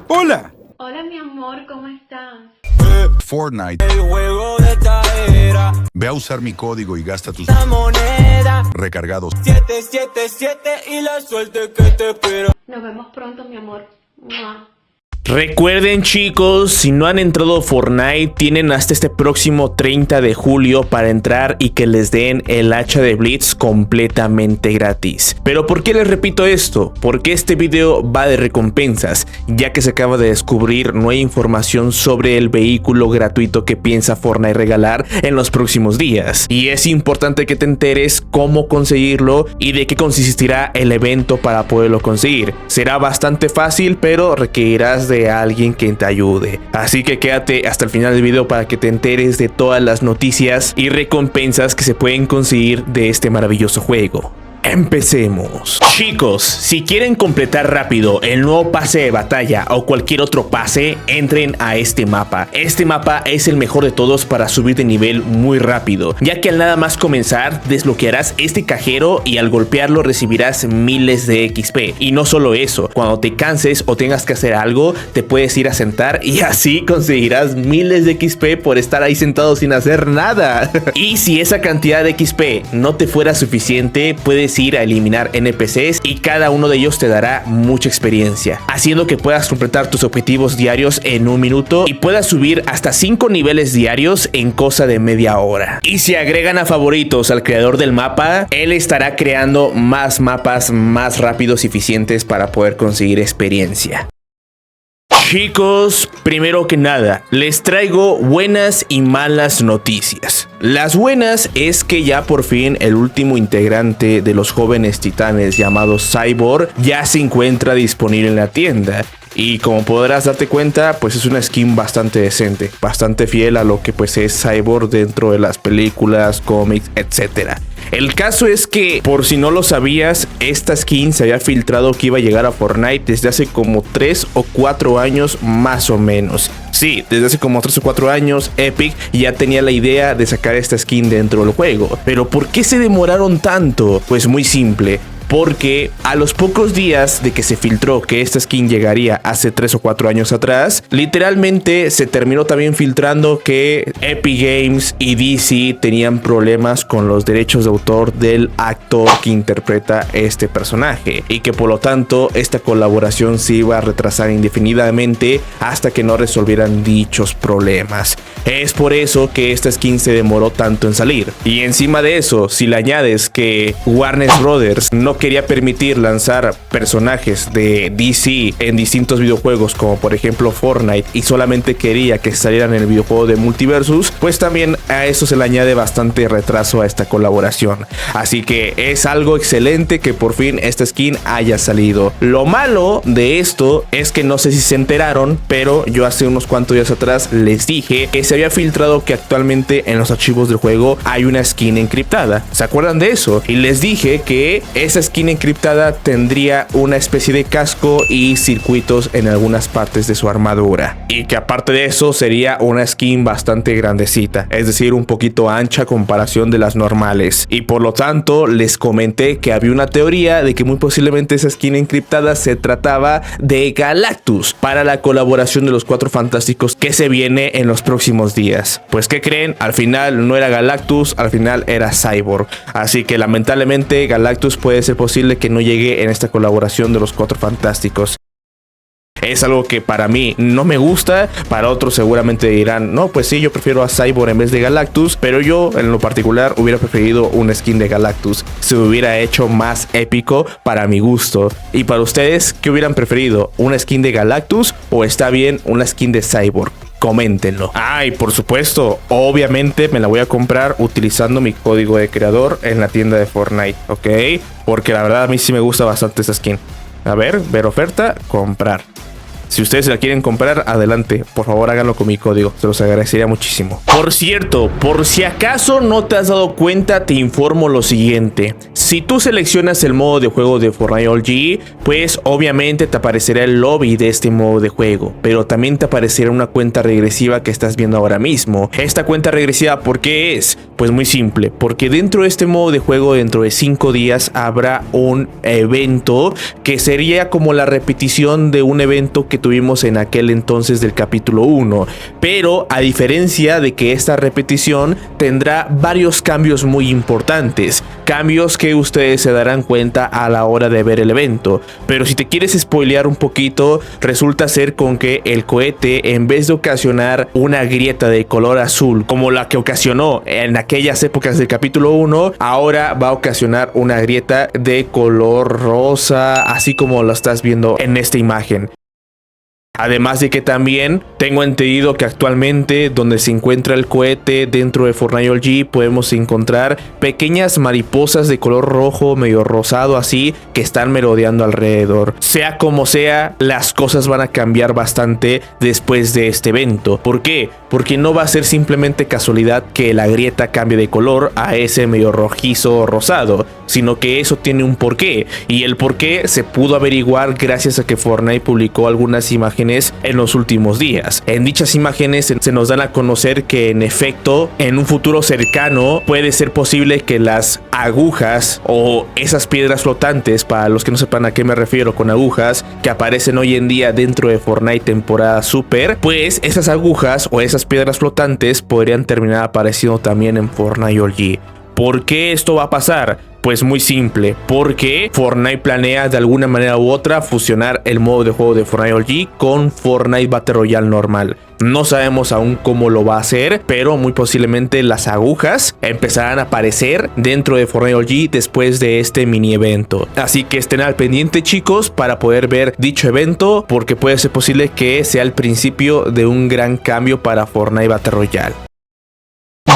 Hola. Hola mi amor, ¿cómo estás? Fortnite. El juego de esta era. Ve a usar mi código y gasta tus La moneda. recargados. 777 y la suerte que te espera. Nos vemos pronto, mi amor. ¡Mua! Recuerden, chicos, si no han entrado a Fortnite, tienen hasta este próximo 30 de julio para entrar y que les den el hacha de Blitz completamente gratis. Pero ¿por qué les repito esto? Porque este video va de recompensas, ya que se acaba de descubrir nueva información sobre el vehículo gratuito que piensa Fortnite regalar en los próximos días. Y es importante que te enteres cómo conseguirlo y de qué consistirá el evento para poderlo conseguir. Será bastante fácil, pero requerirás de alguien que te ayude. Así que quédate hasta el final del video para que te enteres de todas las noticias y recompensas que se pueden conseguir de este maravilloso juego. Empecemos. Chicos, si quieren completar rápido el nuevo pase de batalla o cualquier otro pase, entren a este mapa. Este mapa es el mejor de todos para subir de nivel muy rápido, ya que al nada más comenzar desbloquearás este cajero y al golpearlo recibirás miles de XP. Y no solo eso, cuando te canses o tengas que hacer algo, te puedes ir a sentar y así conseguirás miles de XP por estar ahí sentado sin hacer nada. Y si esa cantidad de XP no te fuera suficiente, puedes ir a eliminar NPCs y cada uno de ellos te dará mucha experiencia, haciendo que puedas completar tus objetivos diarios en un minuto y puedas subir hasta 5 niveles diarios en cosa de media hora. Y si agregan a favoritos al creador del mapa, él estará creando más mapas más rápidos y eficientes para poder conseguir experiencia. Chicos, primero que nada, les traigo buenas y malas noticias. Las buenas es que ya por fin el último integrante de los jóvenes titanes llamado Cyborg ya se encuentra disponible en la tienda. Y como podrás darte cuenta, pues es una skin bastante decente, bastante fiel a lo que pues es Cyborg dentro de las películas, cómics, etcétera. El caso es que, por si no lo sabías, esta skin se había filtrado que iba a llegar a Fortnite desde hace como 3 o 4 años más o menos. Sí, desde hace como 3 o 4 años Epic ya tenía la idea de sacar esta skin dentro del juego. Pero ¿por qué se demoraron tanto? Pues muy simple. Porque a los pocos días de que se filtró que esta skin llegaría hace 3 o 4 años atrás, literalmente se terminó también filtrando que Epic Games y DC tenían problemas con los derechos de autor del actor que interpreta este personaje y que por lo tanto esta colaboración se iba a retrasar indefinidamente hasta que no resolvieran dichos problemas. Es por eso que esta skin se demoró tanto en salir. Y encima de eso, si le añades que Warner Brothers no quería permitir lanzar personajes de DC en distintos videojuegos como por ejemplo Fortnite y solamente quería que salieran en el videojuego de Multiversus, pues también a eso se le añade bastante retraso a esta colaboración. Así que es algo excelente que por fin esta skin haya salido. Lo malo de esto es que no sé si se enteraron, pero yo hace unos cuantos días atrás les dije que se había filtrado que actualmente en los archivos del juego hay una skin encriptada. ¿Se acuerdan de eso? Y les dije que esa skin encriptada tendría una especie de casco y circuitos en algunas partes de su armadura, y que aparte de eso sería una skin bastante grandecita, es decir, un poquito ancha a comparación de las normales. Y por lo tanto les comenté que había una teoría de que muy posiblemente esa skin encriptada se trataba de Galactus para la colaboración de los Cuatro Fantásticos que se viene en los próximos días. Pues ¿qué creen? Al final no era Galactus, al final era Cyborg. Así que lamentablemente Galactus puede ser posible que no llegue en esta colaboración de los Cuatro Fantásticos. Es algo que para mí no me gusta, para otros seguramente dirán, no, pues sí, yo prefiero a Cyborg en vez de Galactus, pero yo en lo particular hubiera preferido una skin de Galactus. Se hubiera hecho más épico para mi gusto. Y para ustedes, ¿qué hubieran preferido? ¿Una skin de Galactus o está bien una skin de Cyborg? Coméntenlo. Y por supuesto, obviamente me la voy a comprar utilizando mi código de creador en la tienda de Fortnite, ¿ok? Porque la verdad a mí sí me gusta bastante esta skin. A ver oferta, comprar. Si ustedes se la quieren comprar, adelante. Por favor, háganlo con mi código. Se los agradecería muchísimo. Por cierto, por si acaso no te has dado cuenta, te informo lo siguiente. Si tú seleccionas el modo de juego de Fortnite OG, pues obviamente te aparecerá el lobby de este modo de juego. Pero también te aparecerá una cuenta regresiva que estás viendo ahora mismo. Esta cuenta regresiva, ¿por qué es? Pues muy simple. Porque dentro de este modo de juego, dentro de 5 días, habrá un evento que sería como la repetición de un evento que que tuvimos en aquel entonces del capítulo 1, pero a diferencia de que esta repetición tendrá varios cambios muy importantes, cambios que ustedes se darán cuenta a la hora de ver el evento. Pero si te quieres spoilear un poquito, resulta ser con que el cohete, en vez de ocasionar una grieta de color azul como la que ocasionó en aquellas épocas del capítulo 1, ahora va a ocasionar una grieta de color rosa, así como lo estás viendo en esta imagen. Además de que también tengo entendido que actualmente donde se encuentra el cohete dentro de Fortnite OG podemos encontrar pequeñas mariposas de color rojo medio rosado así que están merodeando alrededor. Sea como sea, las cosas van a cambiar bastante después de este evento. ¿Por qué? Porque no va a ser simplemente casualidad que la grieta cambie de color a ese medio rojizo o rosado, sino que eso tiene un porqué, y el porqué se pudo averiguar gracias a que Fortnite publicó algunas imágenes en los últimos días. En dichas imágenes se nos dan a conocer que en efecto en un futuro cercano puede ser posible que las agujas o esas piedras flotantes, para los que no sepan a qué me refiero con agujas, que aparecen hoy en día dentro de Fortnite temporada Super, pues esas agujas o esas piedras flotantes podrían terminar apareciendo también en Fortnite OG. ¿Por qué esto va a pasar? Pues muy simple, porque Fortnite planea de alguna manera u otra fusionar el modo de juego de Fortnite OG con Fortnite Battle Royale normal. No sabemos aún cómo lo va a hacer, pero muy posiblemente las agujas empezarán a aparecer dentro de Fortnite OG después de este mini evento. Así que estén al pendiente, chicos, para poder ver dicho evento, porque puede ser posible que sea el principio de un gran cambio para Fortnite Battle Royale.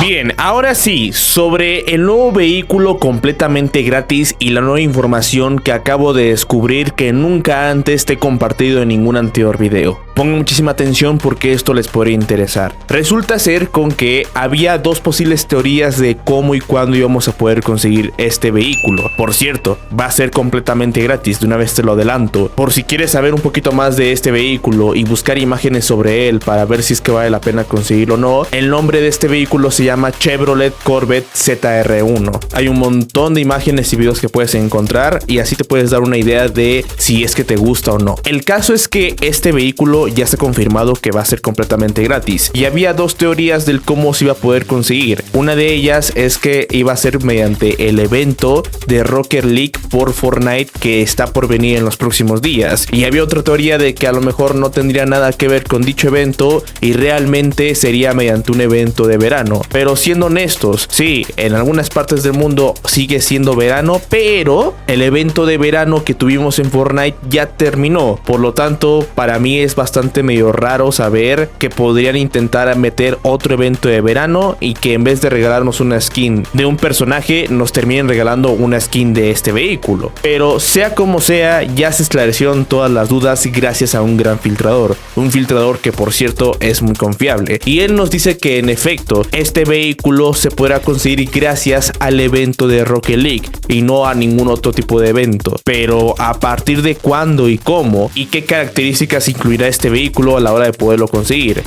Bien, ahora sí, sobre el nuevo vehículo completamente gratis y la nueva información que acabo de descubrir que nunca antes te he compartido en ningún anterior video. Pongan muchísima atención porque esto les podría interesar. Resulta ser con que había dos posibles teorías de cómo y cuándo íbamos a poder conseguir este vehículo. Por cierto, va a ser completamente gratis, de una vez te lo adelanto. Por si quieres saber un poquito más de este vehículo y buscar imágenes sobre él para ver si es que vale la pena conseguirlo o no, el nombre de este vehículo se llama Chevrolet Corvette ZR1. Hay un montón de imágenes y videos que puedes encontrar y así te puedes dar una idea de si es que te gusta o no. El caso es que este vehículo ya se ha confirmado que va a ser completamente gratis y había dos teorías del cómo se iba a poder conseguir. Una de ellas es que iba a ser mediante el evento de Rocket League por Fortnite que está por venir en los próximos días, y había otra teoría de que a lo mejor no tendría nada que ver con dicho evento y realmente sería mediante un evento de verano. Pero siendo honestos, sí, en algunas partes del mundo sigue siendo verano, pero el evento de verano que tuvimos en Fortnite ya terminó. Por lo tanto, para mí es bastante medio raro saber que podrían intentar meter otro evento de verano y que en vez de regalarnos una skin de un personaje nos terminen regalando una skin de este vehículo. Pero sea como sea, ya se esclarecieron todas las dudas gracias a un gran filtrador, un filtrador que por cierto es muy confiable, y él nos dice que en efecto este vehículo se podrá conseguir gracias al evento de Rocket League y no a ningún otro tipo de evento. Pero a partir de cuándo y cómo y qué características incluirá este vehículo a la hora de poderlo conseguir.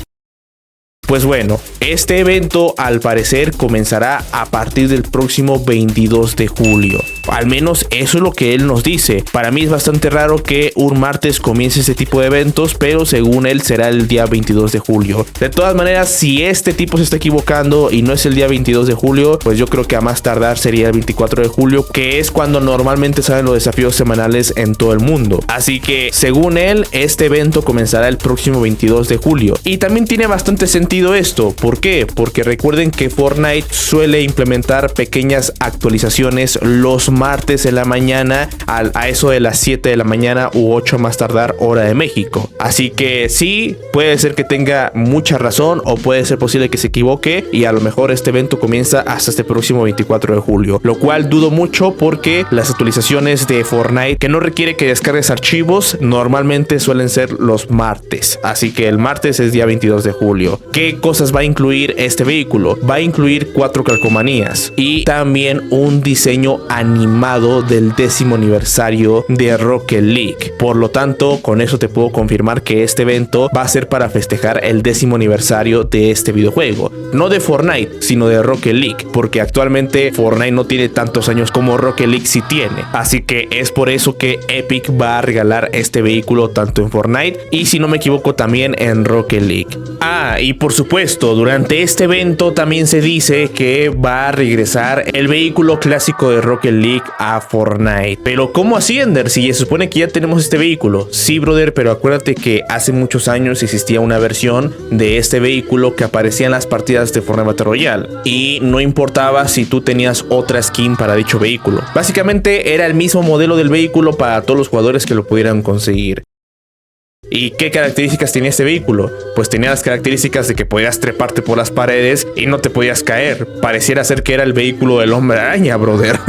Pues bueno, este evento al parecer comenzará a partir del próximo 22 de julio. Al menos eso es lo que él nos dice. Para mí es bastante raro que un martes comience este tipo de eventos, pero según él será el día 22 de julio. De todas maneras, si este tipo se está equivocando y no es el día 22 de julio, pues yo creo que a más tardar sería el 24 de julio, que es cuando normalmente salen los desafíos semanales en todo el mundo. Así que según él, este evento comenzará el próximo 22 de julio. Y también tiene bastante sentido esto. ¿Por qué? Porque recuerden que Fortnite suele implementar pequeñas actualizaciones los martes en la mañana a eso de las 7 de la mañana u 8 más tardar hora de México. Así que sí, puede ser que tenga mucha razón o puede ser posible que se equivoque y a lo mejor este evento comienza hasta este próximo 24 de julio, lo cual dudo mucho porque las actualizaciones de Fortnite que no requiere que descargues archivos normalmente suelen ser los martes. Así que el martes es día 22 de julio. ¿Qué ¿qué cosas va a incluir este vehículo? Va a incluir 4 calcomanías y también un diseño animado del 10º aniversario de Rocket League. Por lo tanto, con eso te puedo confirmar que este evento va a ser para festejar el 10º aniversario de este videojuego. No de Fortnite, sino de Rocket League, porque actualmente Fortnite no tiene tantos años como Rocket League sí tiene. Así que es por eso que Epic va a regalar este vehículo tanto en Fortnite y, si no me equivoco, también en Rocket League. Y por supuesto, durante este evento también se dice que va a regresar el vehículo clásico de Rocket League a Fortnite. Pero ¿cómo así, Ender? Si se supone que ya tenemos este vehículo. Sí, brother, pero acuérdate que hace muchos años existía una versión de este vehículo que aparecía en las partidas de Fortnite Battle Royale y no importaba si tú tenías otra skin para dicho vehículo. Básicamente era el mismo modelo del vehículo para todos los jugadores que lo pudieran conseguir. ¿Y qué características tenía este vehículo? Pues tenía las características de que podías treparte por las paredes y no te podías caer. Pareciera ser que era el vehículo del Hombre Araña, brother.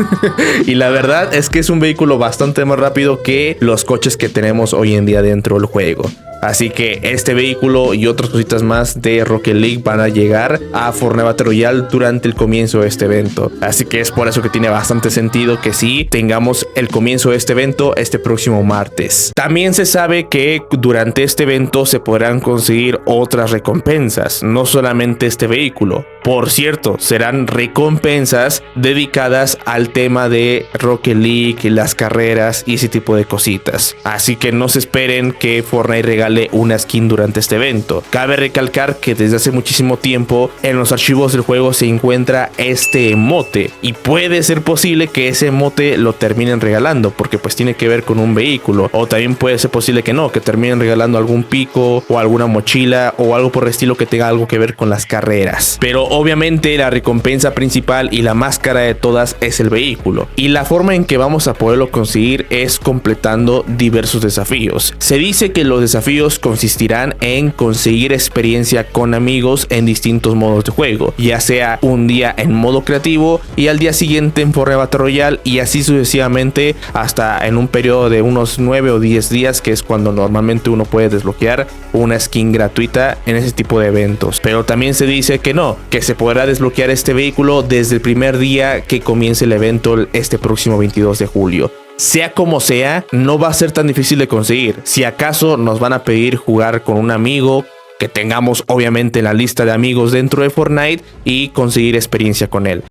Y la verdad es que es un vehículo bastante más rápido que los coches que tenemos hoy en día dentro del juego. Así que este vehículo y otras cositas más de Rocket League van a llegar a Fortnite Battle Royale durante el comienzo de este evento. Así que es por eso que tiene bastante sentido que sí tengamos el comienzo de este evento este próximo martes. También se sabe que durante este evento se podrán conseguir otras recompensas, no solamente este vehículo. Por cierto, serán recompensas dedicadas al tema de Rocket League, las carreras y ese tipo de cositas. Así que no se esperen que Fortnite regale una skin durante este evento. Cabe recalcar que desde hace muchísimo tiempo en los archivos del juego se encuentra este emote y puede ser posible que ese emote lo terminen regalando porque pues tiene que ver con un vehículo, o también puede ser posible que no, que terminen regalando algún pico o alguna mochila o algo por el estilo que tenga algo que ver con las carreras. Pero obviamente la recompensa principal y la más cara de todas es el vehículo, y la forma en que vamos a poderlo conseguir es completando diversos desafíos. Se dice que los desafíos consistirán en conseguir experiencia con amigos en distintos modos de juego, ya sea un día en modo creativo y al día siguiente en Fortnite Battle Royale, y así sucesivamente hasta en un periodo de unos 9 o 10 días, que es cuando normalmente uno puede desbloquear una skin gratuita en ese tipo de eventos. Pero también se dice que no, que se podrá desbloquear este vehículo desde el primer día que comience el evento este próximo 22 de julio. Sea como sea, no va a ser tan difícil de conseguir. Si acaso nos van a pedir jugar con un amigo que tengamos obviamente en la lista de amigos dentro de Fortnite y conseguir experiencia con él.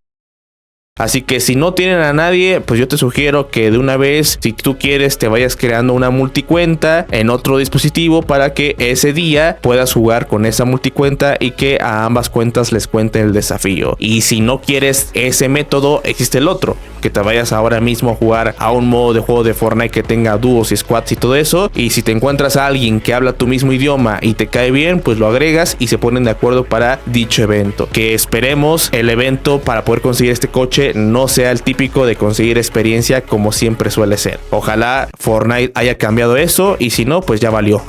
Así que si no tienen a nadie, pues yo te sugiero que de una vez, si tú quieres, te vayas creando una multicuenta en otro dispositivo para que ese día puedas jugar con esa multicuenta y que a ambas cuentas les cuenten el desafío. Y si no quieres ese método, existe el otro, que te vayas ahora mismo a jugar a un modo de juego de Fortnite que tenga dúos y squads y todo eso, y si te encuentras a alguien que habla tu mismo idioma y te cae bien, pues lo agregas y se ponen de acuerdo para dicho evento. Que esperemos el evento para poder conseguir este coche no sea el típico de conseguir experiencia como siempre suele ser. Ojalá Fortnite haya cambiado eso, y si no, pues ya valió.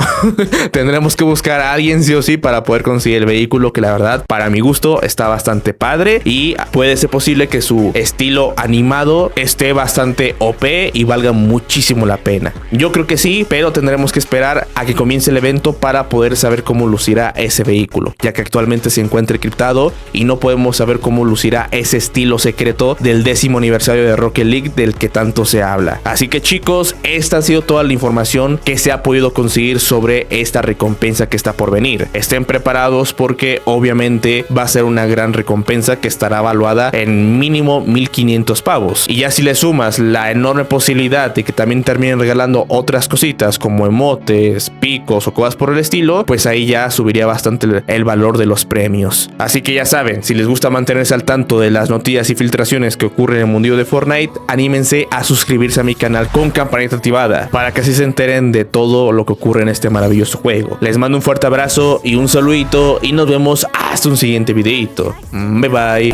Tendremos que buscar a alguien sí o sí para poder conseguir el vehículo, que la verdad para mi gusto está bastante padre y puede ser posible que su estilo animado esté bastante OP y valga muchísimo la pena. Yo creo que sí, pero tendremos que esperar a que comience el evento para poder saber cómo lucirá ese vehículo, ya que actualmente se encuentra encriptado y no podemos saber cómo lucirá ese estilo secreto del 10º aniversario de Rocket League del que tanto se habla. Así que chicos, esta ha sido toda la información que se ha podido conseguir sobre esta recompensa que está por venir. Estén preparados porque obviamente va a ser una gran recompensa que estará evaluada en mínimo 1500 pavos. Y ya si le sumas la enorme posibilidad de que también terminen regalando otras cositas como emotes, picos o cosas por el estilo, pues ahí ya subiría bastante el valor de los premios. Así que ya saben, si les gusta mantenerse al tanto de las noticias y filtraciones que ocurren en el mundo de Fortnite, anímense a suscribirse a mi canal con campanita activada para que así se enteren de todo lo que ocurre en este maravilloso juego. Les mando un fuerte abrazo y un saludito y nos vemos hasta un siguiente videito. Bye bye.